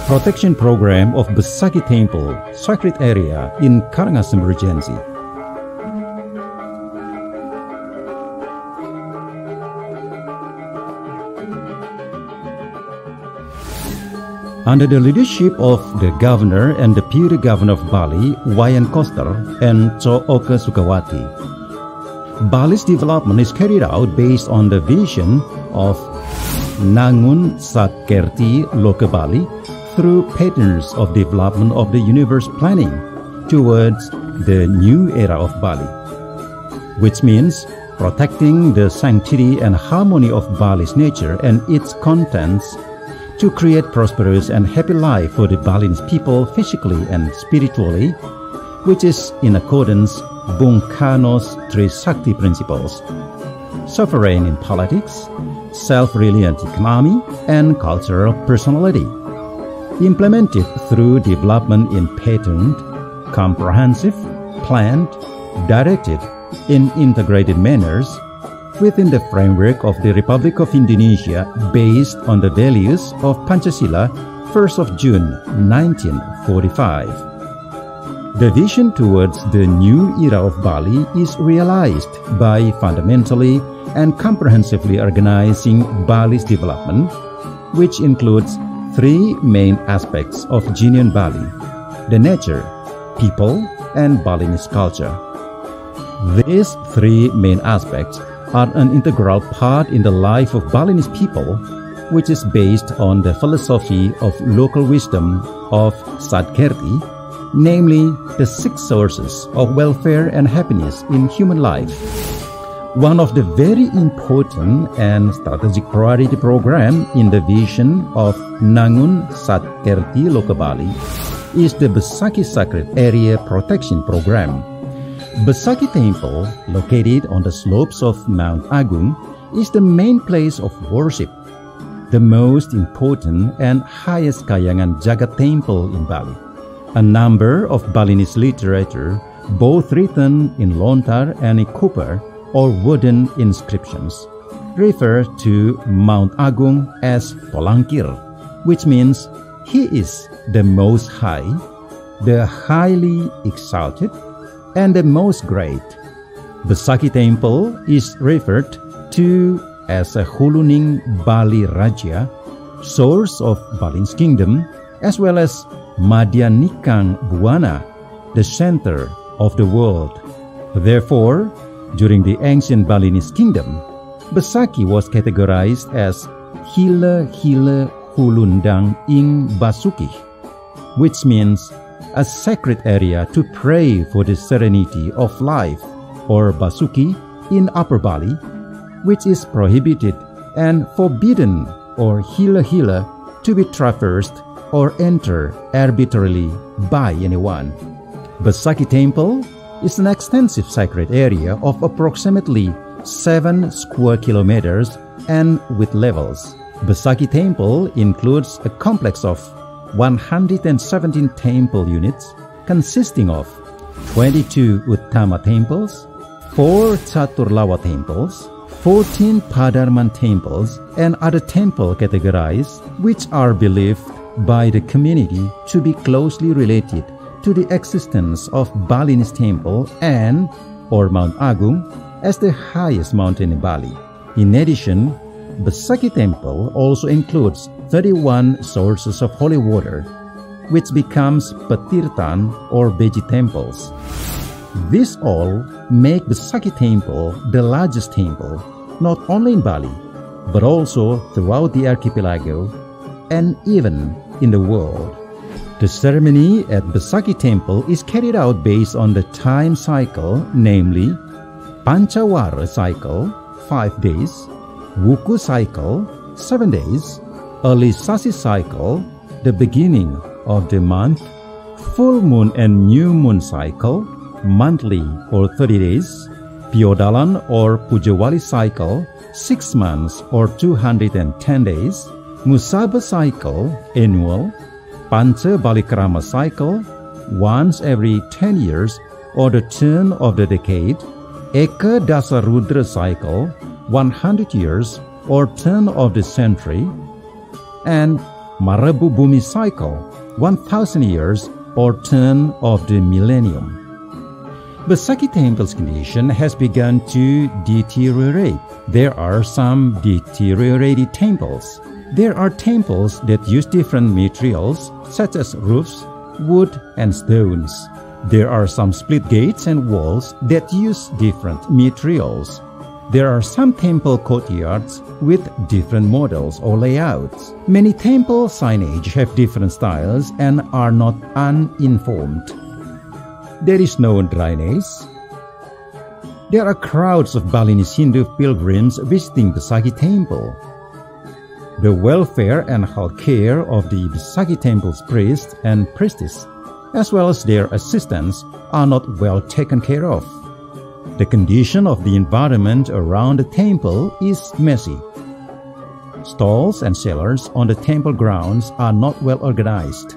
Protection Program of Besakih Temple, Sacred Area in Karangasem Regency. Under the leadership of the Governor and Deputy Governor of Bali, Wayan Koster and Oka Sukawati, Bali's development is carried out based on the vision of Nangun Sakerti Loka Bali through patterns of development of the universe planning towards the new era of Bali, which means protecting the sanctity and harmony of Bali's nature and its contents to create prosperous and happy life for the Balinese people physically and spiritually, which is in accordance Bung Karno's three Sakti principles: sovereign in politics, self-reliant economy, and cultural personality, implemented through development in patterned, comprehensive, planned, directed, in integrated manners within the framework of the Republic of Indonesia based on the values of Pancasila, 1st of June 1945. The vision towards the new era of Bali is realized by fundamentally and comprehensively organizing Bali's development, which includes three main aspects of genuine Bali: the nature, people, and Balinese culture. These three main aspects are an integral part in the life of Balinese people, which is based on the philosophy of local wisdom of Sadkerti, namely the six sources of welfare and happiness in human life. One of the very important and strategic priority program in the vision of Nangun Sakerti Loka Bali is the Besakih Sacred Area Protection Program. Besakih Temple, located on the slopes of Mount Agung, is the main place of worship, the most important and highest Kayangan Jagat temple in Bali. A number of Balinese literature, both written in lontar and in copper or wooden inscriptions, refer to Mount Agung as Polangkir, which means he is the most high, the highly exalted, and the most great. Besakih Temple is referred to as a Huluning Bali Raja, source of Balinese kingdom, as well as Madyanikang Buana, the center of the world. Therefore, during the ancient Balinese kingdom, Besakih was categorized as Hila Hila Hulundang Ing Basukih, which means a sacred area to pray for the serenity of life, or Basuki in Upper Bali, which is prohibited and forbidden, or Hila Hila, to be traversed or entered arbitrarily by anyone. Besakih Temple is an extensive sacred area of approximately 7 square kilometers and with levels. Besakih Temple includes a complex of 117 temple units consisting of 22 Uttama temples, 4 Chaturlawa temples, 14 Padarman temples, and other temples categorized, which are believed by the community to be closely related to the existence of Balinese temple and or Mount Agung as the highest mountain in Bali. In addition, Besakih Temple also includes 31 sources of holy water, which becomes Petirtan or Beji temples. These all make Besakih Temple the largest temple, not only in Bali, but also throughout the archipelago and even in the world. The ceremony at Besakih Temple is carried out based on the time cycle, namely Pancawara cycle, 5 days, Wuku cycle, 7 days, Early Sasi cycle, the beginning of the month, full moon and new moon cycle, monthly or 30 days, Piodalan or Pujawali cycle, 6 months or 210 days, Musaba cycle, annual, Pancha Balikrama cycle, once every 10 years or the turn of the decade, Eka Dasarudra cycle, 100 years or turn of the century, and Marabu Bumi cycle, 1,000 years or turn of the millennium. Besakih Temple's condition has begun to deteriorate. There are some deteriorated temples. There are temples that use different materials such as roofs, wood, and stones. There are some split gates and walls that use different materials. There are some temple courtyards with different models or layouts. Many temple signage have different styles and are not uninformed. There is no dryness. There are crowds of Balinese Hindu pilgrims visiting Besakih Temple. The welfare and health care of the Besakih Temple's priests and priestess, as well as their assistants, are not well taken care of. The condition of the environment around the temple is messy. Stalls and cellars on the temple grounds are not well organized.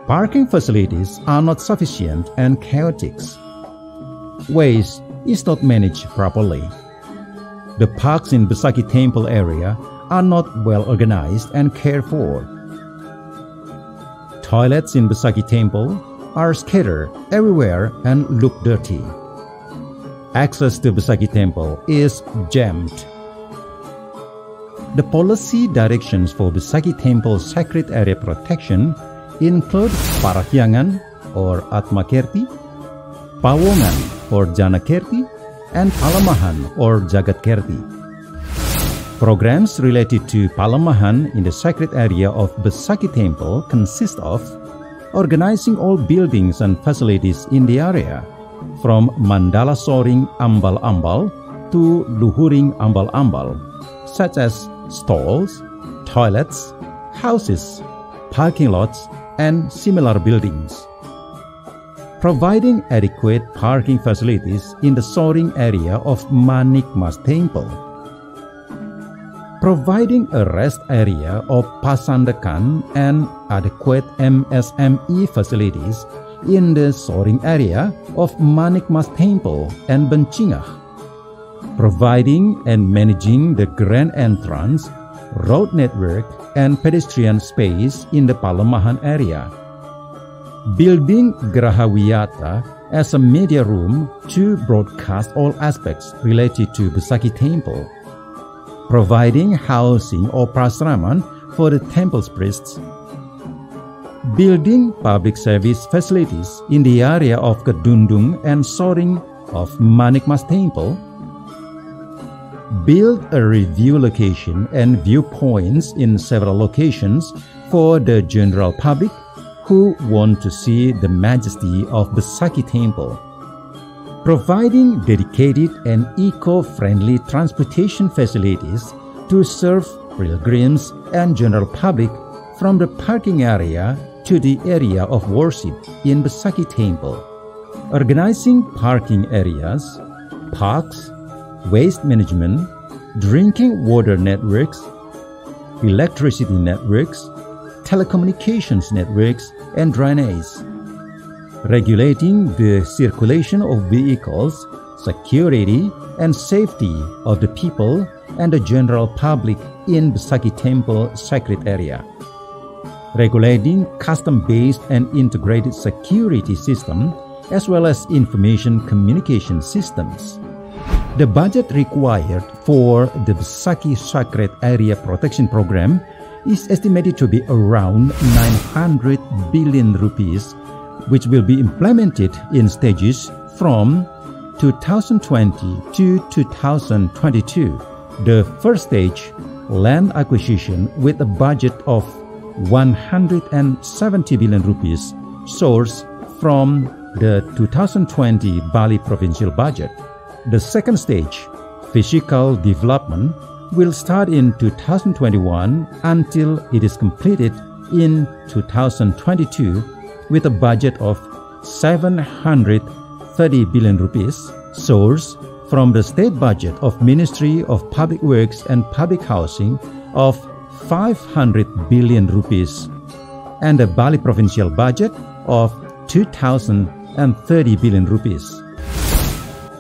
Parking facilities are not sufficient and chaotic. Waste is not managed properly. The parks in Besakih Temple area are not well organized and cared for. Toilets in Besakih Temple are scattered everywhere and look dirty. Access to Besakih Temple is jammed. The policy directions for Besakih Temple sacred area protection include Parakyangan or Atmakerti, Pawongan or Janakerti, and Palamahan or Jagatkerti. Programs related to Palamahan in the sacred area of Besakih Temple consist of organizing all buildings and facilities in the area, from Mandala Soring Ambal-Ambal to Luhuring Ambal-Ambal, such as stalls, toilets, houses, parking lots, and similar buildings. Providing adequate parking facilities in the Soring area of Manik Mas Temple. Providing a rest area of Pasandakan and adequate MSME facilities in the Soring area of Manik Mas Temple and Bencingah. Providing and managing the grand entrance, road network, and pedestrian space in the Palamahan area. Building Grahawiyata as a media room to broadcast all aspects related to Besakih Temple. Providing housing or prasraman for the temple's priests. Building public service facilities in the area of Kedundung and Soring of Manik Mas Temple. Build a review location and viewpoints in several locations for the general public who want to see the majesty of Besakih Temple. Providing dedicated and eco-friendly transportation facilities to serve pilgrims and general public from the parking area to the area of worship in Besakih Temple. Organizing parking areas, parks, waste management, drinking water networks, electricity networks, telecommunications networks, and drainage. Regulating the circulation of vehicles, security, and safety of the people and the general public in Besakih Temple sacred area. Regulating custom-based and integrated security system as well as information communication systems. The budget required for the Besakih Sacred Area Protection Program is estimated to be around 900 billion rupees, which will be implemented in stages from 2020 to 2022. The first stage, land acquisition with a budget of 170 billion rupees, sourced from the 2020 Bali provincial budget. The second stage, physical development, will start in 2021 until it is completed in 2022 with a budget of 730 billion rupees, sourced from the state budget of Ministry of Public Works and Public Housing of 500 billion rupees and the Bali provincial budget of 2,030 billion rupees.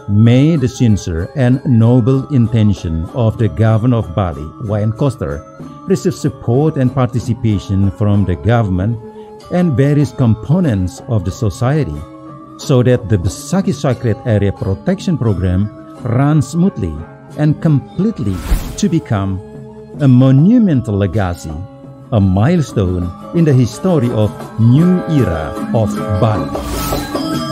May the sincere and noble intention of the Governor of Bali, Wayan Koster, receive support and participation from the government and various components of the society, so that the Besakih Sacred Area Protection Program runs smoothly and completely to become a monumental legacy, a milestone in the history of new era of Bali.